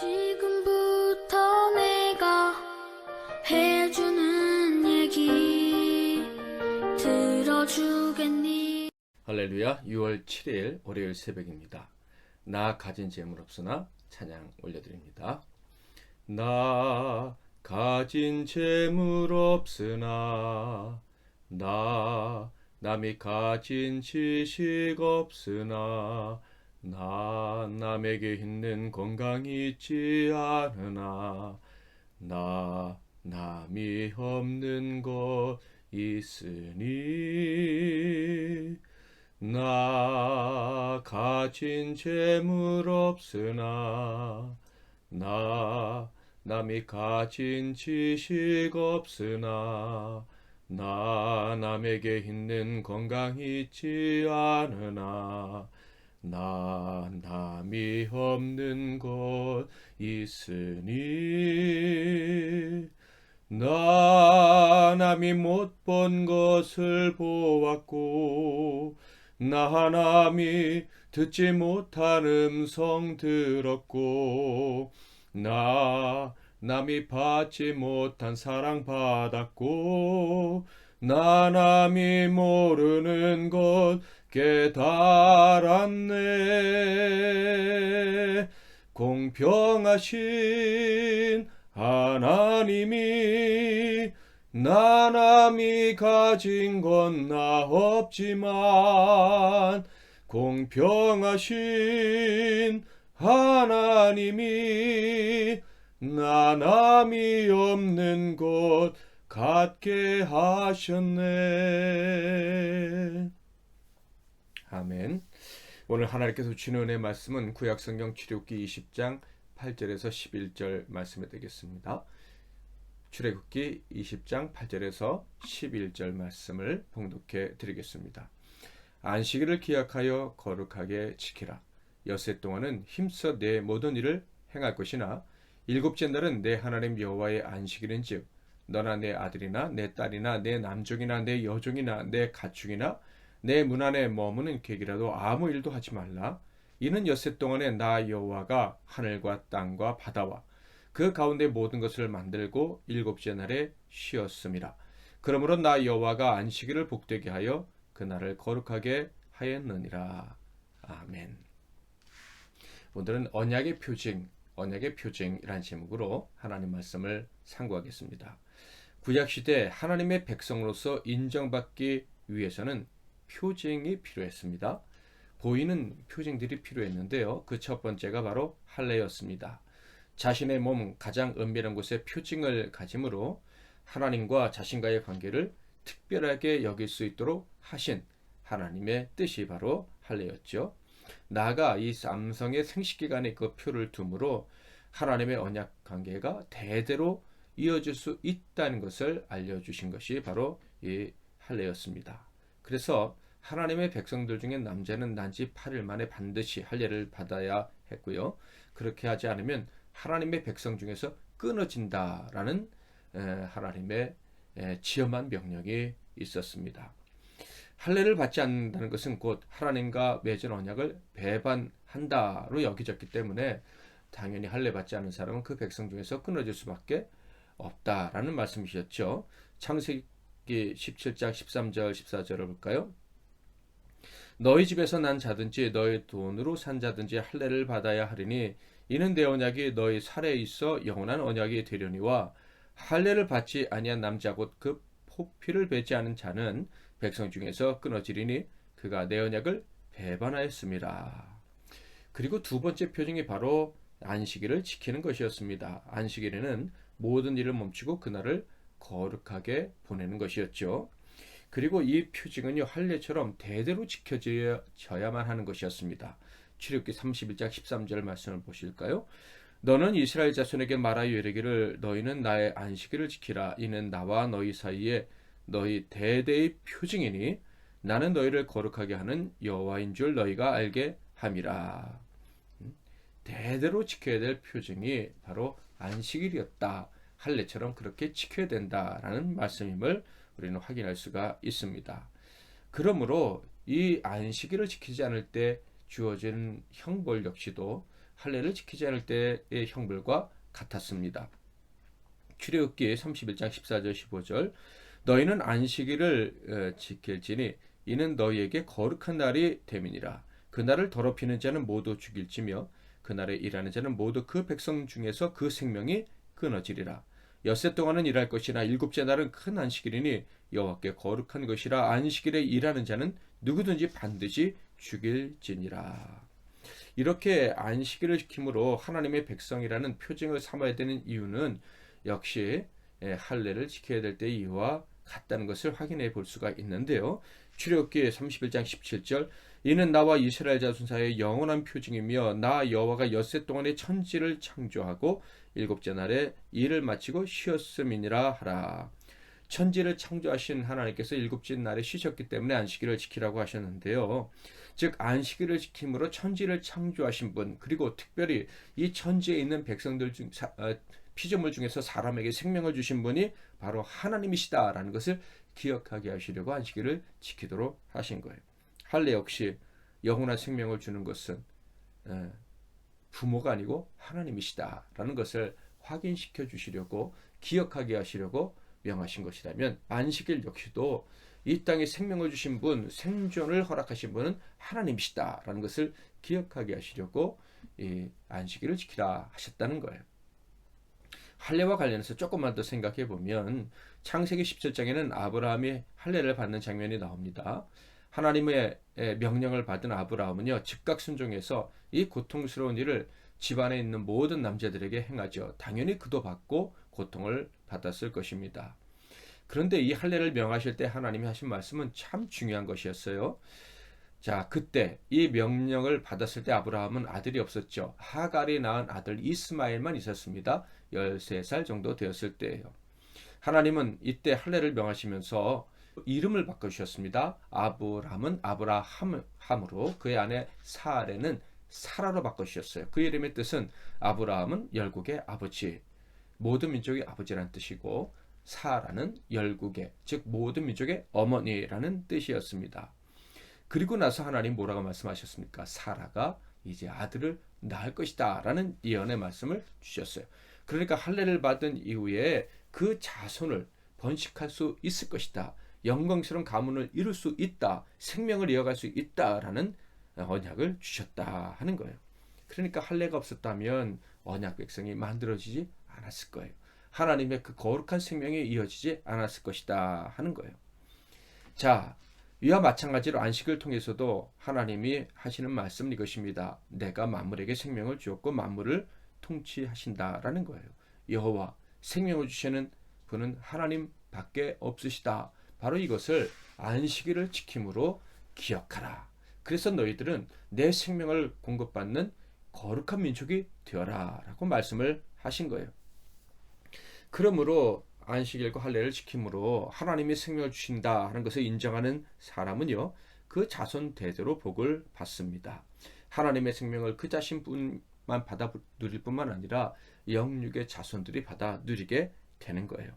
지금부터 내가 해주는 얘기 들어주겠니? 할렐루야. 6월 7일 월요일 새벽입니다. 나 가진 재물 없으나 찬양 올려드립니다. 나 가진 재물 없으나 나 남이 가진 지식 없으나 나 남에게 있는 건강이 있지 않으나 나 남이 없는 것 있으니 나 가진 재물 없으나 나 남이 가진 지식 없으나 나 남에게 있는 건강이 있지 않으나 나 남이 없는 것 있으니 나 남이 못 본 것을 보았고 나 남이 듣지 못한 음성 들었고 나 남이 받지 못한 사랑 받았고 나 남이 모르는 것 깨달았네. 공평하신 하나님이 나 남이 가진 건 나 없지만 공평하신 하나님이 나 남이 없는 것 갖게 하셨네. 아멘. 오늘 하나님께서 주시는 은혜의 말씀은 구약성경 출애굽기 20장 8절에서 11절 말씀이 되겠습니다. 출애굽기 20장 8절에서 11절 말씀을 봉독해 드리겠습니다. 안식일을 기약하여 거룩하게 지키라. 엿새 동안은 힘써 내 모든 일을 행할 것이나 일곱째 날은 내 하나님 여호와의 안식일인즉 너나 내 아들이나 내 딸이나 내 남종이나 내 여종이나 내 가축이나 내 문 안에 머무는 객이라도 아무 일도 하지 말라. 이는 엿새 동안에 나 여호와가 하늘과 땅과 바다와 그 가운데 모든 것을 만들고 일곱째 날에 쉬었음이라. 그러므로 나 여호와가 안식일을 복되게 하여 그날을 거룩하게 하였느니라. 아멘. 오늘은 언약의 표징이라는 제목으로 하나님 말씀을 상고하겠습니다. 구약시대 하나님의 백성으로서 인정받기 위해서는 표징이 필요했습니다. 보이는 표징들이 필요했는데요. 그 첫 번째가 바로 할례였습니다. 자신의 몸 가장 은밀한 곳에 표징을 가짐으로 하나님과 자신과의 관계를 특별하게 여길 수 있도록 하신 하나님의 뜻이 바로 할례였죠. 나아가 이 삼성의 생식기간에 그 표를 둠으로 하나님의 언약 관계가 대대로 이어질 수 있다는 것을 알려주신 것이 바로 이 할례였습니다. 그래서 하나님의 백성들 중에 남자는 난지 8일 만에 반드시 할례를 받아야 했고요. 그렇게 하지 않으면 하나님의 백성 중에서 끊어진다라는 하나님의 지엄한 명령이 있었습니다. 할례를 받지 않는다는 것은 곧 하나님과 맺은 언약을 배반한다로 여겨졌기 때문에 당연히 할례 받지 않은 사람은 그 백성 중에서 끊어질 수밖에 없다라는 말씀이셨죠. 창세기 17장 13절 14절을 볼까요? 너희 집에서 난 자든지 너희 돈으로 산 자든지 할례를 받아야 하리니 이는 내 언약이 너희 살에 있어 영원한 언약이 되려니와 할례를 받지 아니한 남자 곧 그 포피를 뱉지 않은 자는 백성 중에서 끊어지리니 그가 내 언약을 배반하였습니다. 그리고 두 번째 표징이 바로 안식일을 지키는 것이었습니다. 안식일에는 모든 일을 멈추고 그날을 거룩하게 보내는 것이었죠. 그리고 이 표징은요 할례처럼 대대로 지켜져야만 하는 것이었습니다. 출애굽기 31장 13절 말씀을 보실까요? 너는 이스라엘 자손에게 말하여 이르기를 너희는 나의 안식일을 지키라. 이는 나와 너희 사이에 너희 대대의 표징이니 나는 너희를 거룩하게 하는 여호와인 줄 너희가 알게 함이라. 대대로 지켜야 될 표징이 바로 안식일이었다. 할례처럼 그렇게 지켜야 된다라는 말씀임을 우리는 확인할 수가 있습니다. 그러므로 이 안식일을 지키지 않을 때 주어지는 형벌 역시도 할례를 지키지 않을 때의 형벌과 같았습니다. 출애굽기 31장 14절 15절 너희는 안식일을 지킬지니 이는 너희에게 거룩한 날이 됨이니라. 그날을 더럽히는 자는 모두 죽일지며 그날에 일하는 자는 모두 그 백성 중에서 그 생명이 끊어지리라. 엿새 동안은 일할 것이나 일곱째 날은 큰 안식일이니 여호와께 거룩한 것이라. 안식일에 일하는 자는 누구든지 반드시 죽일지니라. 이렇게 안식일을 지킴으로 하나님의 백성이라는 표징을 삼아야 되는 이유는 역시 할례를 지켜야 될 때의 이유와 같다는 것을 확인해 볼 수가 있는데요. 출애굽기 31장 17절 이는 나와 이스라엘 자손 사이의 영원한 표징이며 나 여호와가 엿새 동안에 천지를 창조하고 일곱째 날에 일을 마치고 쉬었음이니라 하라. 천지를 창조하신 하나님께서 일곱째 날에 쉬셨기 때문에 안식일을 지키라고 하셨는데요. 즉 안식일을 지킴으로 천지를 창조하신 분, 그리고 특별히 이 천지에 있는 백성들 중 피조물 중에서 사람에게 생명을 주신 분이 바로 하나님이시다라는 것을 기억하게 하시려고 안식일을 지키도록 하신 거예요. 할례 역시 영원한 생명을 주는 것은 부모가 아니고 하나님이시다라는 것을 확인시켜 주시려고, 기억하게 하시려고 명하신 것이라면 안식일 역시도 이 땅에 생명을 주신 분, 생존을 허락하신 분은 하나님이시다라는 것을 기억하게 하시려고 이 안식일을 지키라 하셨다는 거예요. 할례와 관련해서 조금만 더 생각해 보면 창세기 17장에는 아브라함이 할례를 받는 장면이 나옵니다. 하나님의 명령을 받은 아브라함은요, 즉각 순종해서 이 고통스러운 일을 집안에 있는 모든 남자들에게 행하죠. 당연히 그도 받고 고통을 받았을 것입니다. 그런데 이 할례를 명하실 때 하나님이 하신 말씀은 참 중요한 것이었어요. 자, 그때 이 명령을 받았을 때 아브라함은 아들이 없었죠. 하갈이 낳은 아들 이스마엘만 있었습니다. 13살 정도 되었을 때예요. 하나님은 이때 할례를 명하시면서 이름을 바꿔주셨습니다. 아브람은 아브라함으로, 그의 아내 사레는 사라로 바꿔주셨어요. 그 이름의 뜻은 아브라함은 열국의 아버지, 모든 민족의 아버지라는 뜻이고, 사라는 열국의, 즉 모든 민족의 어머니라는 뜻이었습니다. 그리고 나서 하나님 뭐라고 말씀하셨습니까? 사라가 이제 아들을 낳을 것이다 라는 예언의 말씀을 주셨어요. 그러니까 할례를 받은 이후에 그 자손을 번식할 수 있을 것이다, 영광스러운 가문을 이룰 수 있다, 생명을 이어갈 수 있다라는 언약을 주셨다 하는 거예요. 그러니까 할례가 없었다면 언약 백성이 만들어지지 않았을 거예요. 하나님의 그 거룩한 생명이 이어지지 않았을 것이다 하는 거예요. 자, 이와 마찬가지로 안식을 통해서도 하나님이 하시는 말씀은 이것입니다. 내가 만물에게 생명을 주었고 만물을 통치하신다라는 거예요. 여호와, 생명을 주시는 분은 하나님 밖에 없으시다. 바로 이것을 안식일을 지킴으로 기억하라. 그래서 너희들은 내 생명을 공급받는 거룩한 민족이 되어라 라고 말씀을 하신 거예요. 그러므로 안식일과 할례를 지킴으로 하나님이 생명을 주신다 하는 것을 인정하는 사람은요, 그 자손 대대로 복을 받습니다. 하나님의 생명을 그 자신뿐만 받아 누릴 뿐만 아니라 영육의 자손들이 받아 누리게 되는 거예요.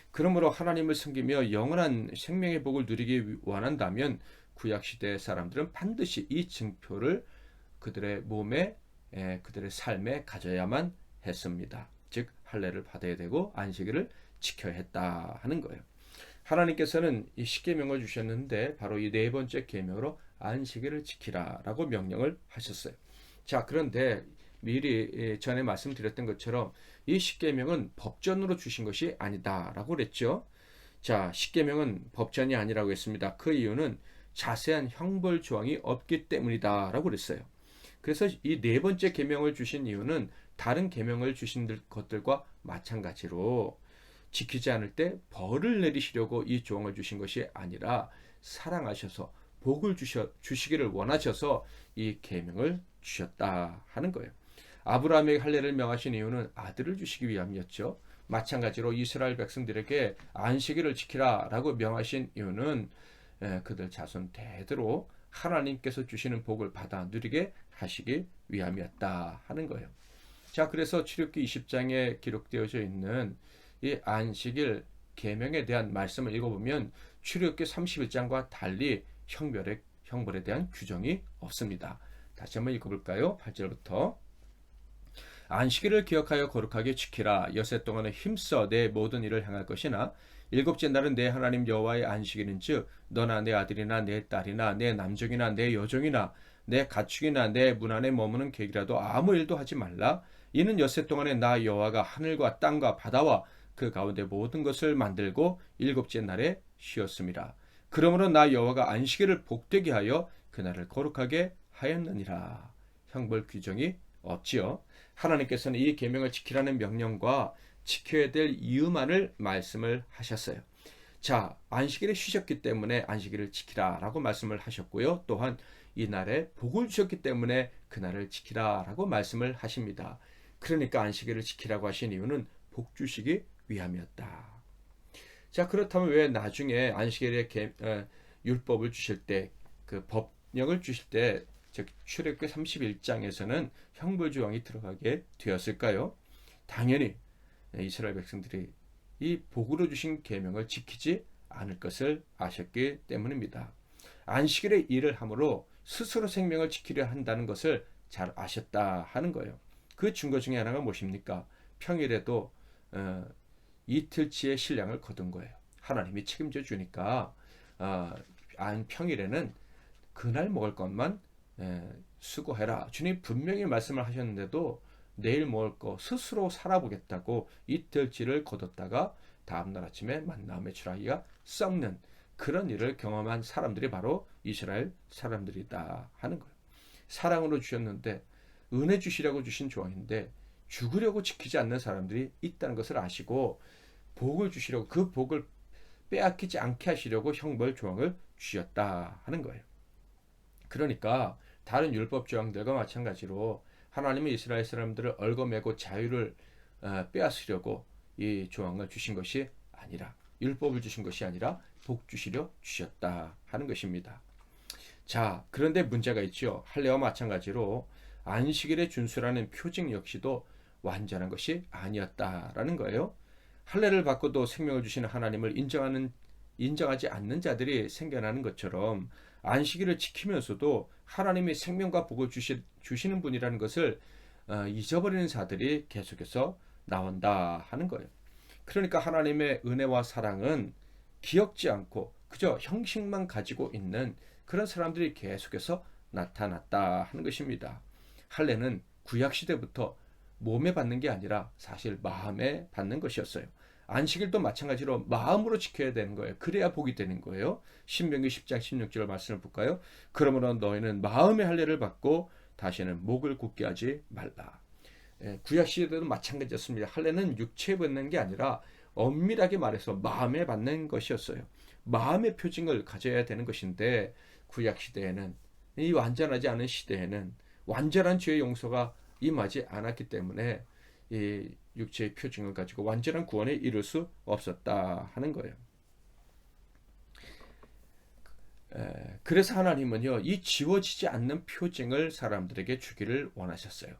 그러므로 하나님을 섬기며 영원한 생명의 복을 누리기 원한다면 구약시대 사람들은 반드시 이 증표를 그들의 몸에, 그들의 삶에 가져야만 했습니다. 즉 할례를 받아야 되고 안식일을 지켜야 했다 하는 거예요. 하나님께서는 이 십계명을 주셨는데 바로 이 네 번째 계명으로 안식일을 지키라라고 명령을 하셨어요. 자, 그런데 미리 전에 말씀드렸던 것처럼 이 십계명은 법전으로 주신 것이 아니다라고 그랬죠. 자, 십계명은 법전이 아니라고 했습니다. 그 이유는 자세한 형벌 조항이 없기 때문이다라고 그랬어요. 그래서 이 네 번째 계명을 주신 이유는 다른 계명을 주신 것들과 마찬가지로 지키지 않을 때 벌을 내리시려고 이 조항을 주신 것이 아니라 사랑하셔서 복을 주시기를 원하셔서 이 계명을 주셨다 하는 거예요. 아브라함에게 할례를 명하신 이유는 아들을 주시기 위함이었죠. 마찬가지로 이스라엘 백성들에게 안식일을 지키라 라고 명하신 이유는 그들 자손 대대로 하나님께서 주시는 복을 받아 누리게 하시기 위함이었다 하는 거예요. 자, 그래서 출애굽기 20장에 기록되어져 있는 이 안식일 계명에 대한 말씀을 읽어보면 출애굽기 31장과 달리 형벌에 대한 규정이 없습니다. 다시 한번 읽어볼까요? 8절부터 안식일을 기억하여 거룩하게 지키라. 엿새 동안에 힘써 내 모든 일을 행할 것이나 일곱째 날은 내 하나님 여호와의 안식일인즉 너나 내 아들이나 내 딸이나 내 남종이나 내 여종이나 내 가축이나 내 문 안에 머무는 객이라도 아무 일도 하지 말라. 이는 엿새 동안에 나 여호와가 하늘과 땅과 바다와 그 가운데 모든 것을 만들고 일곱째 날에 쉬었습니다. 그러므로 나 여호와가 안식일을 복되게 하여 그날을 거룩하게 하였느니라. 형벌 규정이 없지요. 하나님께서는 이 계명을 지키라는 명령과 지켜야 될 이유만을 말씀을 하셨어요. 자, 안식일에 쉬셨기 때문에 안식일을 지키라라고 말씀을 하셨고요. 또한 이날에 복을 주셨기 때문에 그날을 지키라라고 말씀을 하십니다. 그러니까 안식일을 지키라고 하신 이유는 복 주시기 위함이었다. 자, 그렇다면 왜 나중에 안식일에 율법을 주실 때, 그 법령을 주실 때, 즉 출애굽기 31장에서는 형벌 조항이 들어가게 되었을까요? 당연히 이스라엘 백성들이 이 복으로 주신 계명을 지키지 않을 것을 아셨기 때문입니다. 안식일에 일을 함으로 스스로 생명을 지키려 한다는 것을 잘 아셨다 하는 거예요. 그 증거 중에 하나가 무엇입니까? 평일에도 이틀치의 신량을 거둔 거예요. 하나님이 책임져 주니까 평일에는 그날 먹을 것만 수고해라. 주님 분명히 말씀을 하셨는데도 내일 먹을 거 스스로 살아보겠다고 이틀치를 거뒀다가 다음날 아침에 만나 메추라기가 썩는 그런 일을 경험한 사람들이 바로 이스라엘 사람들이다 하는 거예요. 사랑으로 주셨는데 은혜 주시려고 주신 조항인데 죽으려고 지키지 않는 사람들이 있다는 것을 아시고 복을 주시려고 그 복을 빼앗기지 않게 하시려고 형벌 조항을 주셨다 하는 거예요. 그러니까 다른 율법 조항들과 마찬가지로 하나님은 이스라엘 사람들을 얽어매고 자유를 빼앗으려고 이 조항을 주신 것이 아니라 율법을 주신 것이 아니라 복 주시려 주셨다 하는 것입니다. 자, 그런데 문제가 있죠. 할례와 마찬가지로 안식일의 준수라는 표징 역시도 완전한 것이 아니었다라는 거예요. 할례를 받고도 생명을 주시는 하나님을 인정하지 않는 자들이 생겨나는 것처럼 안식일을 지키면서도 하나님이 생명과 복을 주시는 분이라는 것을 잊어버리는 자들이 계속해서 나온다 하는 거예요. 그러니까 하나님의 은혜와 사랑은 기억지 않고 그저 형식만 가지고 있는 그런 사람들이 계속해서 나타났다 하는 것입니다. 할례는 구약시대부터 몸에 받는 게 아니라 사실 마음에 받는 것이었어요. 안식일도 마찬가지로 마음으로 지켜야 되는 거예요. 그래야 복이 되는 거예요. 신명기 10장 16절 말씀을 볼까요? 그러므로 너희는 마음의 할례를 받고 다시는 목을 굳게 하지 말라. 구약시대도 마찬가지였습니다. 할례는 육체에 받는 게 아니라 엄밀하게 말해서 마음에 받는 것이었어요. 마음의 표징을 가져야 되는 것인데 구약시대에는 이 완전하지 않은 시대에는 완전한 죄의 용서가 임하지 않았기 때문에 이 육체의 표징을 가지고 완전한 구원에 이룰 수 없었다 하는 거예요. 그래서 하나님은요, 이 지워지지 않는 표징을 사람들에게 주기를 원하셨어요.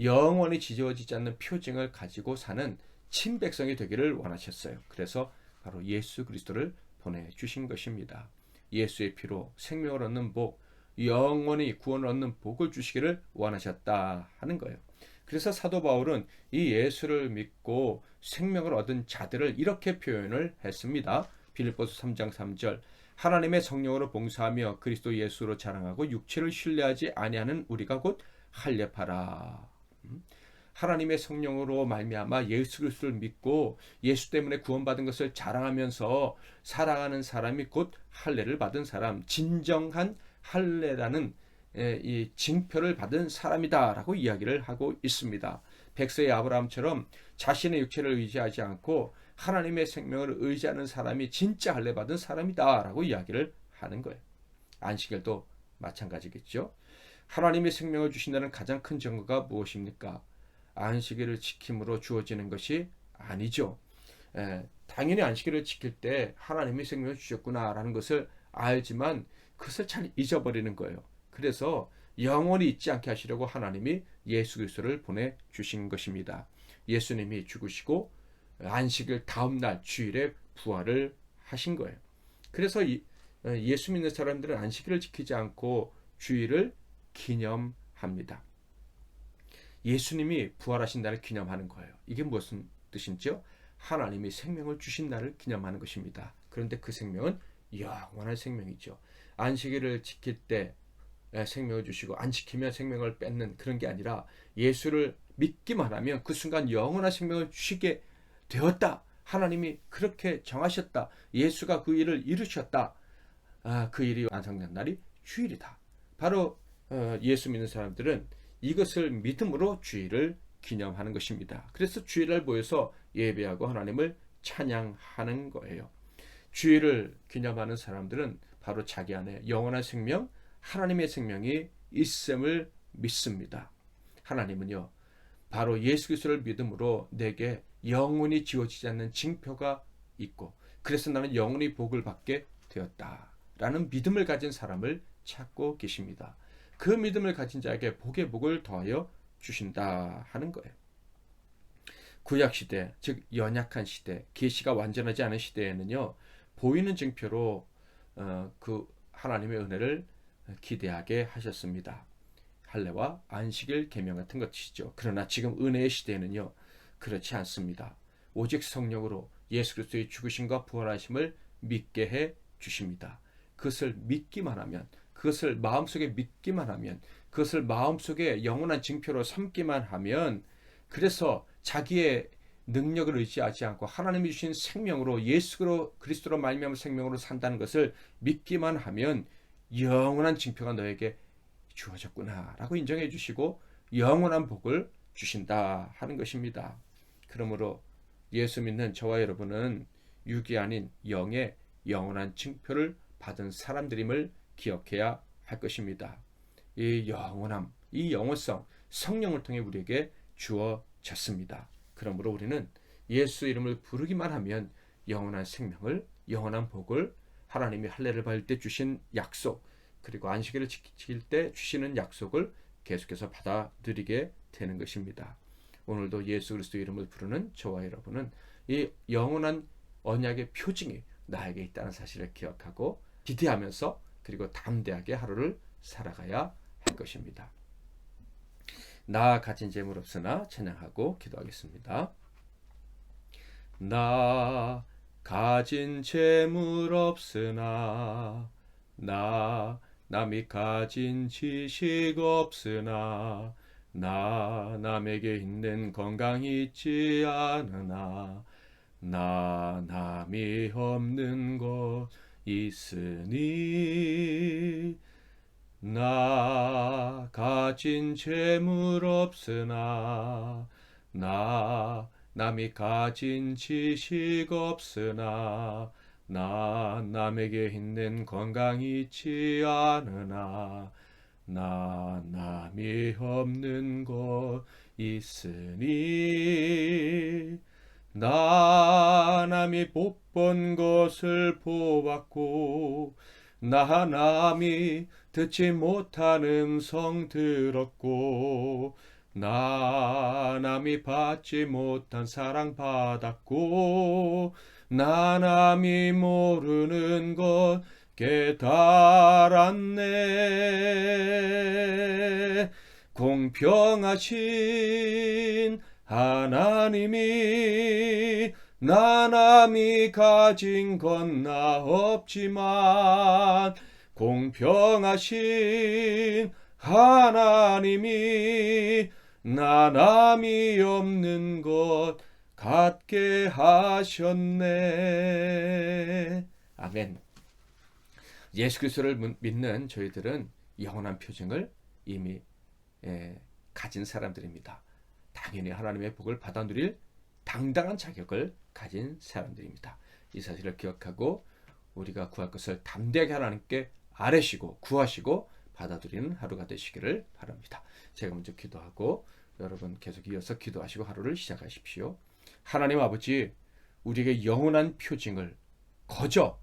영원히 지워지지 않는 표징을 가지고 사는 친백성이 되기를 원하셨어요. 그래서 바로 예수 그리스도를 보내주신 것입니다. 예수의 피로 생명을 얻는 복, 영원히 구원을 얻는 복을 주시기를 원하셨다 하는 거예요. 그래서 사도 바울은 이 예수를 믿고 생명을 얻은 자들을 이렇게 표현을 했습니다. 빌립보서 3장 3절 하나님의 성령으로 봉사하며 그리스도 예수로 자랑하고 육체를 신뢰하지 아니하는 우리가 곧 할례파라. 하나님의 성령으로 말미암아 예수 그리스도를 믿고 예수 때문에 구원받은 것을 자랑하면서 살아가는 사람이 곧 할례를 받은 사람, 진정한 할례라는 이 징표를 받은 사람이다라고 이야기를 하고 있습니다. 백세의 아브라함처럼 자신의 육체를 의지하지 않고 하나님의 생명을 의지하는 사람이 진짜 할례 받은 사람이다라고 이야기를 하는 거예요. 안식일도 마찬가지겠죠. 하나님의 생명을 주신다는 가장 큰 증거가 무엇입니까? 안식일을 지킴으로 주어지는 것이 아니죠. 당연히 안식일을 지킬 때 하나님이 생명을 주셨구나라는 것을 알지만 그것을 잘 잊어버리는 거예요. 그래서 영원히 잊지 않게 하시려고 하나님이 예수 그리스도를 보내주신 것입니다. 예수님이 죽으시고 안식일 다음날 주일에 부활을 하신 거예요. 그래서 예수 믿는 사람들은 안식일을 지키지 않고 주일을 기념합니다. 예수님이 부활하신 날을 기념하는 거예요. 이게 무슨 뜻인지요? 하나님이 생명을 주신 날을 기념하는 것입니다. 그런데 그 생명은 영원한 생명이죠. 안식일을 지킬 때 생명을 주시고 안 지키면 생명을 뺏는 그런 게 아니라 예수를 믿기만 하면 그 순간 영원한 생명을 주시게 되었다. 하나님이 그렇게 정하셨다. 예수가 그 일을 이루셨다. 그 일이 완성된 날이 주일이다. 바로 예수 믿는 사람들은 이것을 믿음으로 주일을 기념하는 것입니다. 그래서 주일을 모여서 예배하고 하나님을 찬양하는 거예요. 주일을 기념하는 사람들은 바로 자기 안에 영원한 생명, 하나님의 생명이 있음을 믿습니다. 하나님은요, 바로 예수 그리스도를 믿음으로 내게 영원히 지워지지 않는 징표가 있고, 그래서 나는 영원히 복을 받게 되었다라는 믿음을 가진 사람을 찾고 계십니다. 그 믿음을 가진 자에게 복의 복을 더하여 주신다 하는 거예요. 구약 시대, 즉 연약한 시대, 계시가 완전하지 않은 시대에는요, 보이는 징표로 그 하나님의 은혜를 기대하게 하셨습니다. 할례와 안식일 계명 같은 것이죠. 그러나 지금 은혜의 시대에는요, 그렇지 않습니다. 오직 성령으로 예수 그리스도의 죽으심과 부활하심을 믿게 해 주십니다. 그것을 믿기만 하면, 그것을 마음속에 믿기만 하면, 그것을 마음속에 영원한 징표로 삼기만 하면, 그래서 자기의 능력을 의지하지 않고 하나님이 주신 생명으로 예수 그리스도로 말미암은 생명으로 산다는 것을 믿기만 하면 영원한 징표가 너에게 주어졌구나 라고 인정해 주시고 영원한 복을 주신다 하는 것입니다. 그러므로 예수 믿는 저와 여러분은 육이 아닌 영의 영원한 징표를 받은 사람들임을 기억해야 할 것입니다. 이 영원함, 이 영원성, 성령을 통해 우리에게 주어졌습니다. 그러므로 우리는 예수 이름을 부르기만 하면 영원한 생명을, 영원한 복을, 하나님이 할례를 받을 때 주신 약속, 그리고 안식일을 지킬 때 주시는 약속을 계속해서 받아들이게 되는 것입니다. 오늘도 예수 그리스도 이름을 부르는 저와 여러분은 이 영원한 언약의 표징이 나에게 있다는 사실을 기억하고 기대하면서 그리고 담대하게 하루를 살아가야 할 것입니다. 나 가진 재물 없으나 찬양하고 기도하겠습니다. 나 가진 재물 없으나, 나 남이 가진 지식 없으나, 나 남에게 있는 건강이 있지 않으나, 나 남이 없는 것 있으니, 나 가진 재물 없으나, 나 남이 가진 지식 없으나, 나 남에게 있는 건강이 있지 않으나, 나 남이 없는 것 있으니, 나 남이 못 본 것을 보았고, 나 남이 듣지 못한 음성 들었고, 나 남이 받지 못한 사랑 받았고, 나 남이 모르는 것 깨달았네. 공평하신 하나님이 나 남이 가진 건 나 없지만, 공평하신 하나님이 나 남이 없는 것 갖게 하셨네. 아멘. 예수 그리스도를 믿는 저희들은 영원한 표징을 이미 가진 사람들입니다. 당연히 하나님의 복을 받아 누릴 당당한 자격을 가진 사람들입니다. 이 사실을 기억하고 우리가 구할 것을 담대하게 하나님께 아뢰시고 구하시고 받아들이는 하루가 되시기를 바랍니다. 제가 먼저 기도하고 여러분 계속 이어서 기도하시고 하루를 시작하십시오. 하나님 아버지, 우리에게 영원한 표징을 거저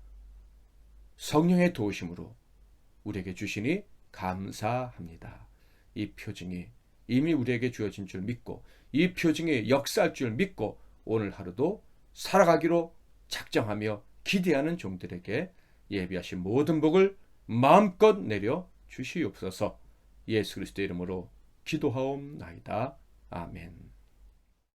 성령의 도우심으로 우리에게 주시니 감사합니다. 이 표징이 이미 우리에게 주어진 줄 믿고, 이 표징이 역사할 줄 믿고 오늘 하루도 살아가기로 작정하며 기대하는 종들에게 예비하신 모든 복을 마음껏 내려 주시옵소서. 예수 그리스도의 이름으로 기도하옵나이다. 아멘.